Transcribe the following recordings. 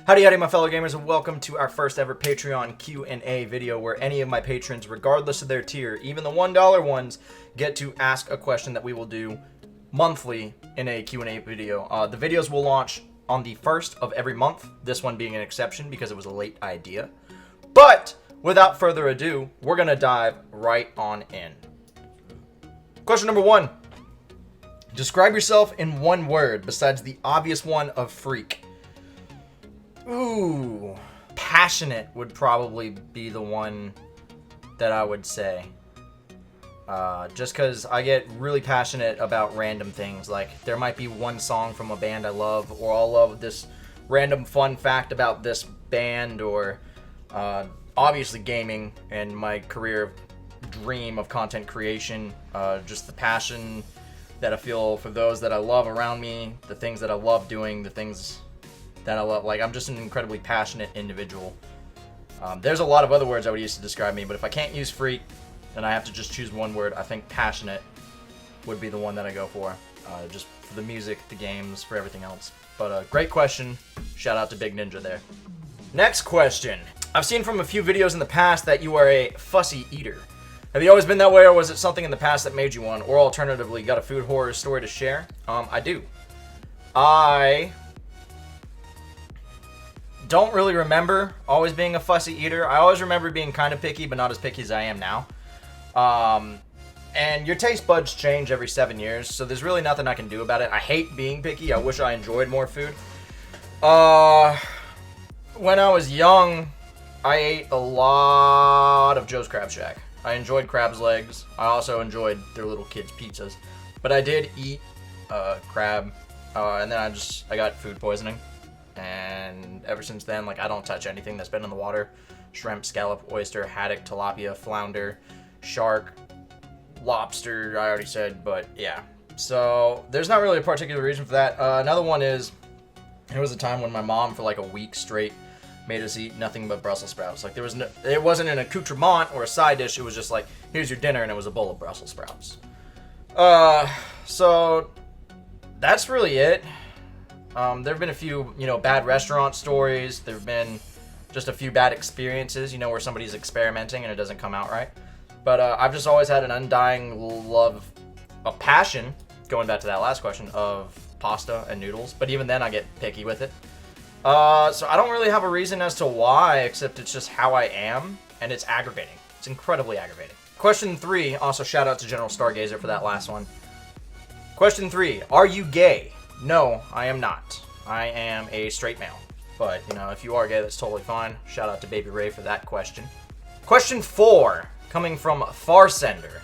Howdy howdy my fellow gamers, and welcome to our first ever Patreon Q&A video where any of my patrons, regardless of their tier, even the $1 ones, get to ask a question that we will do monthly in a Q&A video. The videos will launch on the first of every month, this one being an exception because it was a late idea. But without further ado, we're going to dive right on in. Question number 1. Describe yourself in one word besides the obvious one of freak. Ooh, passionate would probably be the one that I would say. Just because I get really passionate about random things. Like, there might be one song from a band I love, or I'll love this random fun fact about this band, or obviously gaming and my career dream of content creation. Just the passion that I feel for those that I love around me, the things that I love doing, the things that I love. Like, I'm just an incredibly passionate individual. There's a lot of other words I would use to describe me, but if I can't use freak and I have to just choose one word, I think passionate would be the one that I go for. Just for the music, the games, for everything else. But great question. Shout out to Big Ninja there. Next question. I've seen from a few videos in the past that you are a fussy eater. Have you always been that way, or was it something in the past that made you one? Or alternatively, got a food horror story to share? I do. I don't really remember always being a fussy eater. I always remember being kind of picky, but not as picky as I am now. And your taste buds change every 7 years, so there's really nothing I can do about it. I hate being picky. I wish I enjoyed more food. When I was young, I ate a lot of Joe's Crab Shack. I enjoyed crab's legs. I also enjoyed their little kids' pizzas. But I did eat crab, and then I got food poisoning. And ever since then, like, I don't touch anything that's been in the water. Shrimp, scallop, oyster, haddock, tilapia, flounder, shark, lobster, I already said, but yeah. So there's not really a particular reason for that. Another one is, there was a time when my mom for like a week straight made us eat nothing but Brussels sprouts. Like, it wasn't an accoutrement or a side dish. It was just like, here's your dinner, and it was a bowl of Brussels sprouts. So that's really it. There have been a few, bad restaurant stories. There have been just a few bad experiences, where somebody's experimenting and it doesn't come out right. But I've just always had an undying love, a passion, going back to that last question, of pasta and noodles. But even then, I get picky with it. So I don't really have a reason as to why, except it's just how I am, and it's aggravating. It's incredibly aggravating. Question 3, also shout out to General Stargazer for that last one. Question 3, are you gay? No, I am not. I am a straight male. But, if you are gay, that's totally fine. Shout out to Baby Ray for that question. Question 4, coming from Farsender.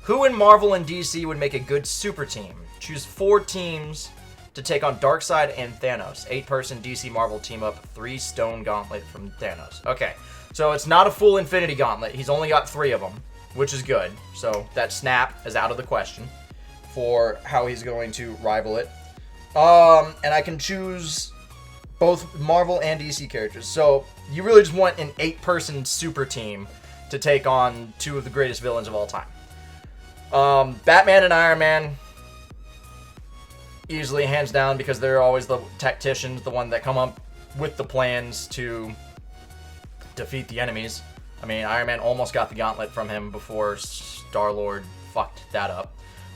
Who in Marvel and DC would make a good super team? Choose 4 teams to take on Darkseid and Thanos. 8-person DC Marvel team up, 3 stone gauntlet from Thanos. Okay, so it's not a full Infinity Gauntlet. He's only got 3 of them, which is good. So that snap is out of the question for how he's going to rival it. And I can choose both Marvel and DC characters. So you really just want an 8-person super team to take on 2 of the greatest villains of all time. Batman and Iron Man, easily, hands down, because they're always the tacticians, the one that come up with the plans to defeat the enemies. I mean, Iron Man almost got the gauntlet from him before Star-Lord fucked that up.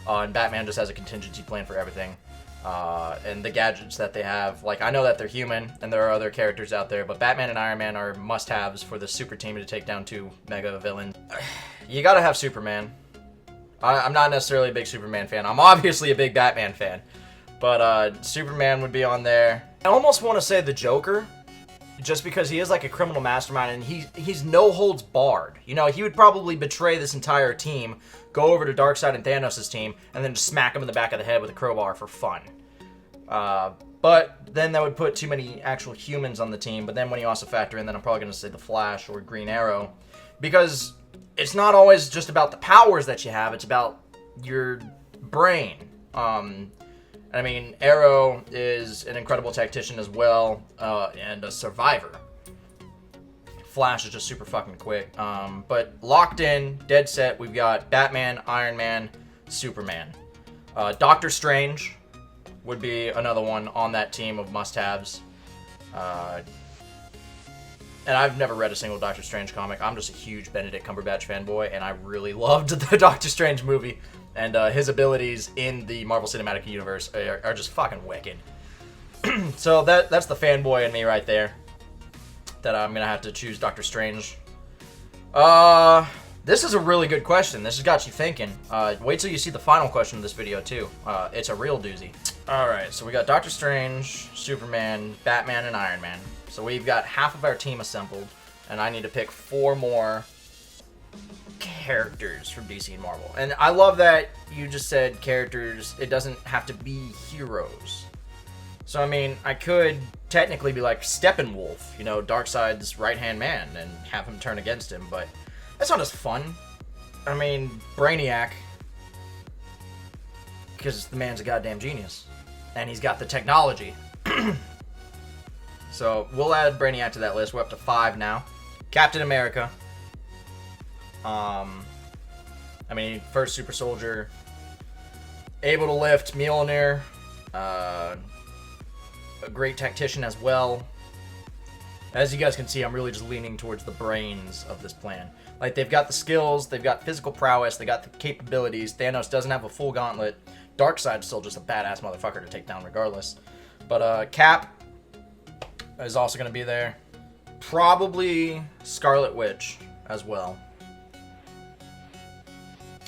And Batman just has a contingency plan for everything. And the gadgets that they have, like, I know that they're human, and there are other characters out there, but Batman and Iron Man are must-haves for the super team to take down 2 mega villains. You gotta have Superman. I'm not necessarily a big Superman fan. I'm obviously a big Batman fan. But Superman would be on there. I almost want to say the Joker, just because he is like a criminal mastermind, and he's no holds barred. He would probably betray this entire team, go over to Darkseid and Thanos' team, and then just smack him in the back of the head with a crowbar for fun. But then that would put too many actual humans on the team. But then when you also factor in, then I'm probably going to say the Flash or Green Arrow, because it's not always just about the powers that you have, it's about your brain. I mean, Arrow is an incredible tactician as well, and a survivor. Flash is just super fucking quick. But locked in, dead set, we've got Batman, Iron Man, Superman. Doctor Strange would be another one on that team of must-haves. And I've never read a single Doctor Strange comic. I'm just a huge Benedict Cumberbatch fanboy, and I really loved the Doctor Strange movie. And his abilities in the Marvel Cinematic Universe are just fucking wicked. So that's the fanboy in me right there. That I'm going to have to choose Doctor Strange. This is a really good question. This has got you thinking. Wait till you see the final question of this video, too. It's a real doozy. Alright, so we got Doctor Strange, Superman, Batman, and Iron Man. So we've got half of our team assembled, and I need to pick 4 more characters from DC and Marvel. And I love that you just said characters. It doesn't have to be heroes. So, I mean, I could technically be like Steppenwolf, you know, Darkseid's right-hand man, and have him turn against him, but that's not as fun. I mean, Brainiac, because the man's a goddamn genius, and he's got the technology. So, we'll add Brainiac to that list. We're up to 5 now. Captain America. I mean, first super soldier. Able to lift, Mjolnir. A great tactician as well. As you guys can see, I'm really just leaning towards the brains of this plan. Like, they've got the skills, they've got physical prowess, they got the capabilities. Thanos doesn't have a full gauntlet. Darkseid's still just a badass motherfucker to take down regardless. But, Cap is also going to be there. Probably Scarlet Witch as well.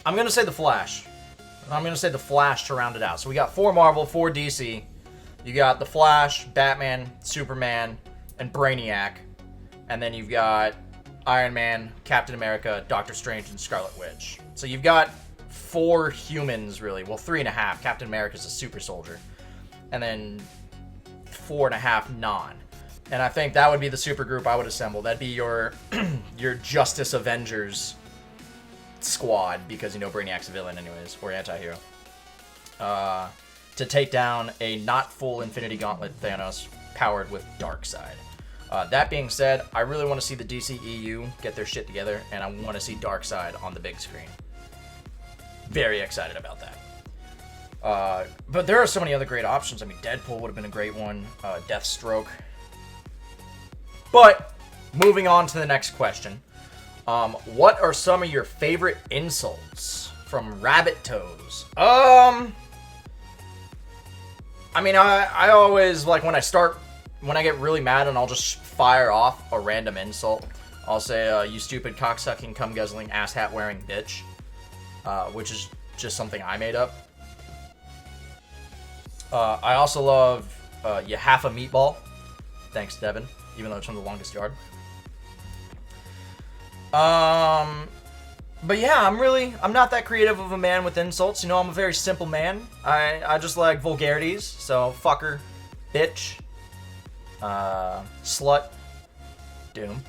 I'm going to say the Flash. I'm going to say the Flash to round it out. So we got 4 Marvel, 4 DC. You got the Flash, Batman, Superman, and Brainiac. And then you've got Iron Man, Captain America, Doctor Strange, and Scarlet Witch. So you've got 4 humans, really. Well, 3.5. Captain America's a super soldier. And then 4.5 non. And I think that would be the super group I would assemble. That'd be your your Justice Avengers squad, because, you know, Brainiac's a villain anyways, or anti-hero. To take down a not full Infinity Gauntlet Thanos powered with Darkseid. That being said, I really want to see the DCEU get their shit together, and I want to see Darkseid on the big screen. Very excited about that. But there are so many other great options. I mean, Deadpool would have been a great one. Deathstroke. But, moving on to the next question. What are some of your favorite insults from Rabbit Toes? I mean, I always, like, when I get really mad and I'll just fire off a random insult, I'll say, you stupid cocksucking, cum-guzzling, ass-hat-wearing bitch, which is just something I made up. I also love, you half a meatball. Thanks, Devin, even though it's from the longest yard. But yeah, I'm not that creative of a man with insults. You know, I'm a very simple man. I just like vulgarities. So, fucker, bitch, slut, doom.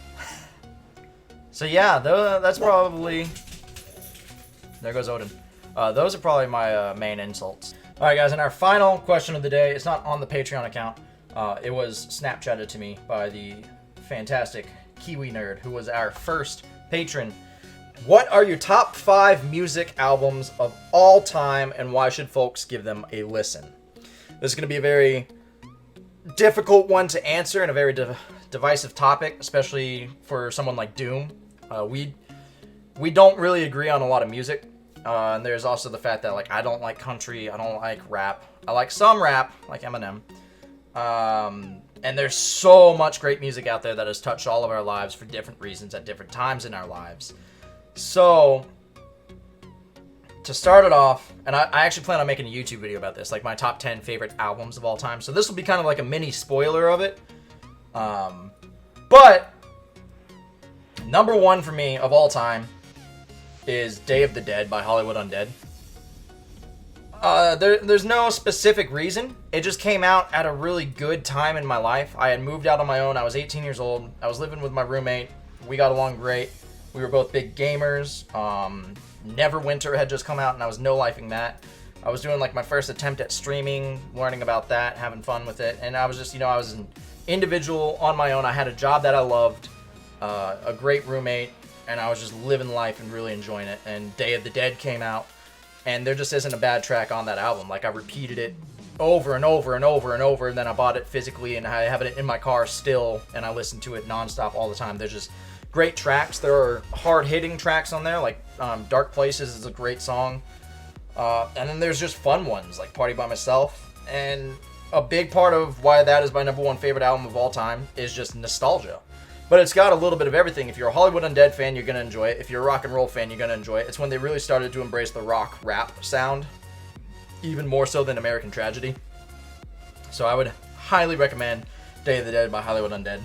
So yeah, that's probably... There goes Odin. Those are probably my main insults. Alright guys, and our final question of the day, it's not on the Patreon account. It was Snapchatted to me by the fantastic Kiwi Nerd, who was our first patron. What are your top 5 music albums of all time, and why should folks give them a listen? This is going to be a very difficult one to answer, and a very divisive topic, especially for someone like Doom. We don't really agree on a lot of music, and there's also the fact that, like, I don't like country, I don't like rap. I like some rap, like Eminem. And there's so much great music out there that has touched all of our lives for different reasons at different times in our lives. So, to start it off, and I actually plan on making a YouTube video about this, like my top 10 favorite albums of all time. So this will be kind of like a mini spoiler of it. But, number 1 for me of all time is Day of the Dead by Hollywood Undead. There's no specific reason. It just came out at a really good time in my life. I had moved out on my own. I was 18 years old. I was living with my roommate. We got along great. We were both big gamers. Neverwinter had just come out, and I was no-lifing that. I was doing, like, my first attempt at streaming, learning about that, having fun with it. And I was just, you know, I was an individual on my own. I had a job that I loved, a great roommate, and I was just living life and really enjoying it. And Day of the Dead came out. And there just isn't a bad track on that album. Like, I repeated it over and over and over and over, and then I bought it physically, and I have it in my car still, and I listen to it nonstop all the time. There's just great tracks. There are hard-hitting tracks on there, like Dark Places is a great song. And then there's just fun ones, like Party By Myself. And a big part of why that is my number one favorite album of all time is just nostalgia. But it's got a little bit of everything. If you're a Hollywood Undead fan, you're going to enjoy it. If you're a rock and roll fan, you're going to enjoy it. It's when they really started to embrace the rock rap sound, even more so than American Tragedy. So I would highly recommend Day of the Dead by Hollywood Undead.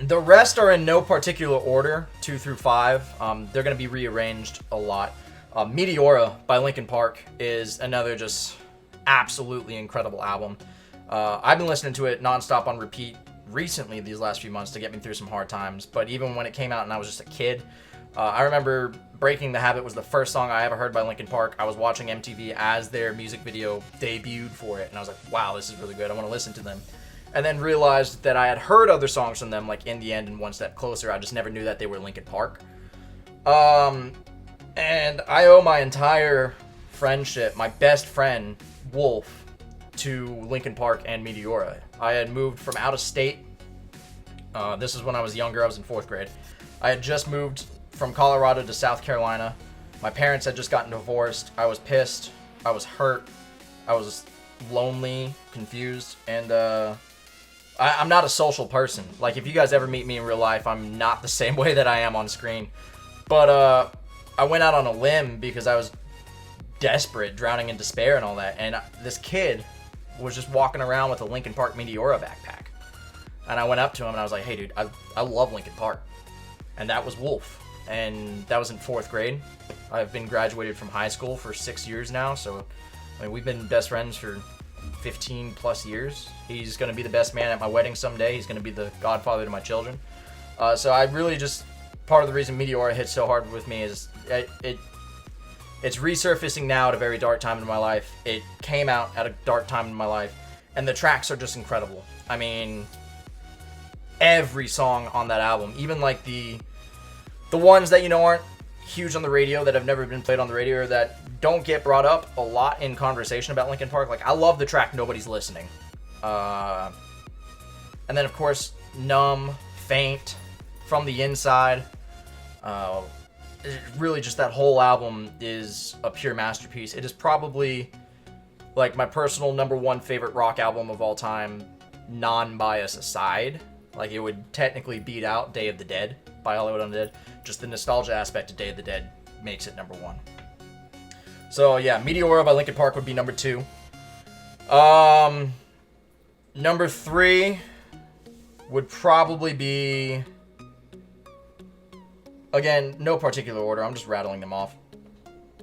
The rest are in no particular order, 2 through 5. They're going to be rearranged a lot. Meteora by Linkin Park is another just absolutely incredible album. I've been listening to it nonstop on repeat recently these last few months to get me through some hard times. But even when it came out and I was just a kid, I remember Breaking the Habit was the first song I ever heard by Linkin Park. I was watching MTV as their music video debuted for it, and I was like, wow, this is really good. I want to listen to them. And then realized that I had heard other songs from them, like In the End and One Step Closer. I just never knew that they were Linkin Park. And I owe my entire friendship, my best friend, Wolf, to Linkin Park and Meteora. I had moved from out of state. This is when I was younger. I was in 4th grade. I had just moved from Colorado to South Carolina. My parents had just gotten divorced. I was pissed. I was hurt. I was lonely, confused, and I'm not a social person. Like, if you guys ever meet me in real life, I'm not the same way that I am on screen. But I went out on a limb because I was desperate, drowning in despair and all that. And this kid was just walking around with a Linkin Park Meteora backpack. And I went up to him and I was like, hey, dude, I love Linkin Park. And that was Wolf. And that was in 4th grade. I've been graduated from high school for 6 years now. So, I mean, we've been best friends for 15 plus years. He's going to be the best man at my wedding someday. He's going to be the godfather to my children. So I really just, part of the reason Meteora hit so hard with me is it's resurfacing now at a very dark time in my life. It came out at a dark time in my life, and the tracks are just incredible. I mean, every song on that album, even like the ones that, you know, aren't huge on the radio, that have never been played on the radio, or that don't get brought up a lot in conversation about Linkin Park. Like, I love the track Nobody's Listening. And then, of course, Numb, Faint, From the Inside. Really, just that whole album is a pure masterpiece. It is probably, like, my personal number one favorite rock album of all time, non-bias aside. Like, it would technically beat out Day of the Dead by Hollywood Undead. Just the nostalgia aspect of Day of the Dead makes it number one. So, yeah, Meteora by Linkin Park would be number 2. Number 3 would probably be... Again, no particular order. I'm just rattling them off.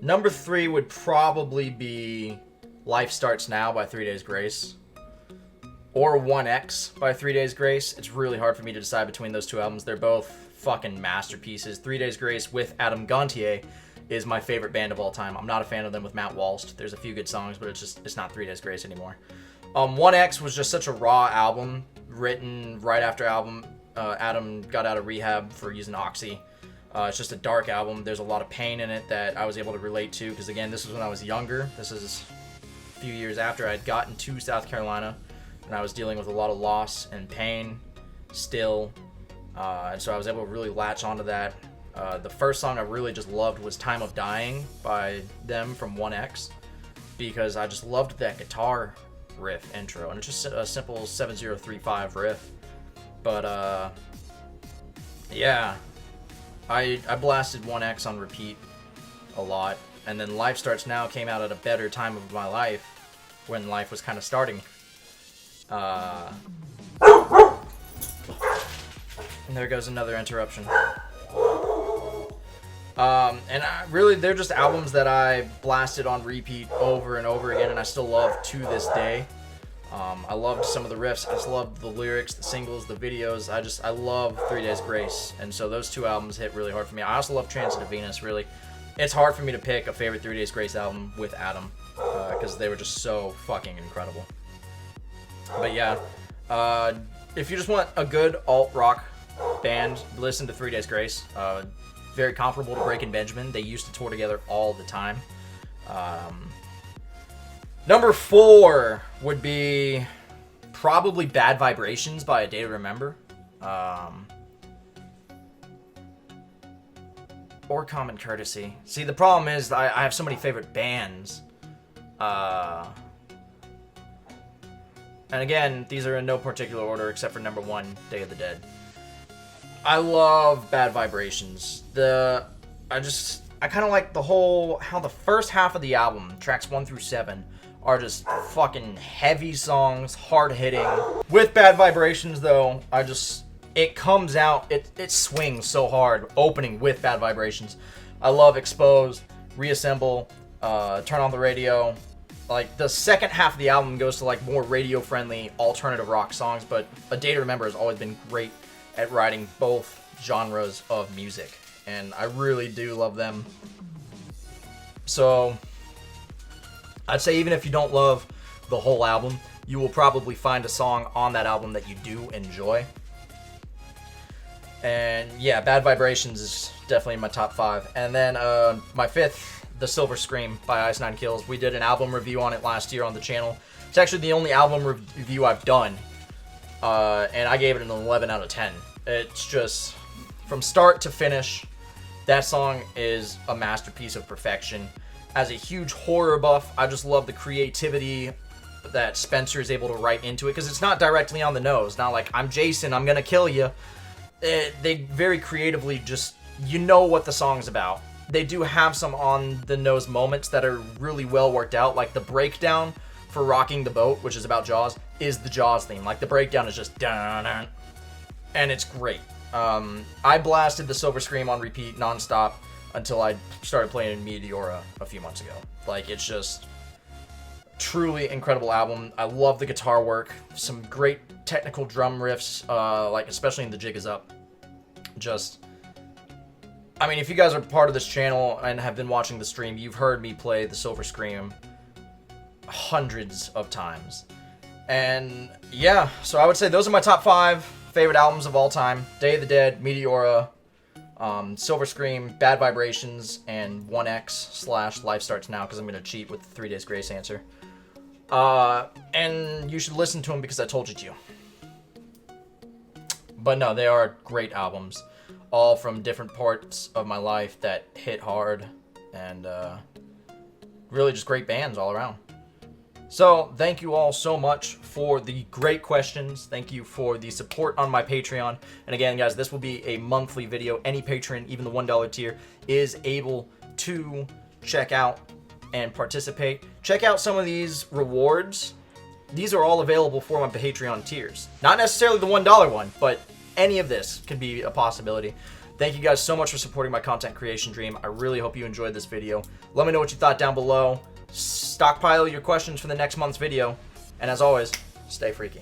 Number 3 would probably be Life Starts Now by 3 Days Grace. Or 1X by 3 Days Grace. It's really hard for me to decide between those two albums. They're both fucking masterpieces. 3 Days Grace with Adam Gontier is my favorite band of all time. I'm not a fan of them with Matt Walst. There's a few good songs, but it's not 3 Days Grace anymore. 1X was just such a raw album, written right after Adam got out of rehab for using Oxy. It's just a dark album. There's a lot of pain in it that I was able to relate to, because again, this was when I was younger. This is a few years after I had gotten to South Carolina, and I was dealing with a lot of loss and pain still. And so I was able to really latch onto that. The first song I really just loved was Time of Dying by them from 1X, because I just loved that guitar riff intro, and it's just a simple 7035 riff. But yeah, I blasted 1X on repeat a lot, and then Life Starts Now came out at a better time of my life, when life was kind of starting. And there goes another interruption. And really, they're just albums that I blasted on repeat over and over again, and I still love to this day. I loved some of the riffs. I just loved the lyrics, the singles, the videos. I love 3 Days Grace, and so those two albums hit really hard for me. I also love Transit to Venus, really. It's hard for me to pick a favorite 3 Days Grace album with Adam, because they were just so fucking incredible. But yeah, if you just want a good alt-rock band, listen to 3 Days Grace. Very comparable to Breaking Benjamin. They used to tour together all the time. Number 4 would be probably Bad Vibrations by A Day to Remember. Or Common Courtesy. See, the problem is I have so many favorite bands. And again, these are in no particular order except for number 1, Day of the Dead. I love Bad Vibrations. I kind of like how the first half of the album, tracks 1 through 7, are just fucking heavy songs, hard hitting. With Bad Vibrations though, it comes out, it swings so hard, opening with Bad Vibrations. I love Exposed, Reassemble, Turn on the Radio. Like, the second half of the album goes to, like, more radio-friendly alternative rock songs, but A Day to Remember has always been great at writing both genres of music, and I really do love them. So, I'd say even if you don't love the whole album, you will probably find a song on that album that you do enjoy. And yeah, Bad Vibrations is definitely in my top 5. And then my 5th, The Silver Scream by Ice Nine Kills. We did an album review on it last year on the channel. It's actually the only album review I've done. And I gave it an 11 out of 10. It's just, from start to finish, that song is a masterpiece of perfection. As a huge horror buff, I just love the creativity that Spencer is able to write into it, because it's not directly on the nose. Not like, I'm Jason, I'm gonna kill you. They very creatively just, you know what the song's about. They do have some on-the-nose moments that are really well worked out, like the breakdown for Rocking the Boat, which is about Jaws, is the Jaws theme. Like, the breakdown is just dun-dun, and it's great. I blasted The Silver Scream on repeat nonstop until I started playing Meteora a few months ago. Like, it's just truly incredible album. I love the guitar work. Some great technical drum riffs, like especially in the Jig Is Up. Just, I mean, if you guys are part of this channel and have been watching the stream, you've heard me play The Silver Scream hundreds of times. And yeah, so I would say those are my top 5 favorite albums of all time. Day of the Dead, Meteora, Silver Scream, Bad Vibrations, and 1X / Life Starts Now, because I'm going to cheat with the 3 Days Grace answer. And you should listen to them because I told you to. But no, they are great albums. All from different parts of my life that hit hard. And really just great bands all around. So, thank you all so much for the great questions. Thank you for the support on my Patreon. And again, guys, this will be a monthly video. Any patron, even the $1 tier, is able to check out and participate. Check out some of these rewards. These are all available for my Patreon tiers. Not necessarily the $1 one, but any of this could be a possibility. Thank you guys so much for supporting my content creation dream. I really hope you enjoyed this video. Let me know what you thought down below. Stockpile your questions for the next month's video. And as always, stay freaky.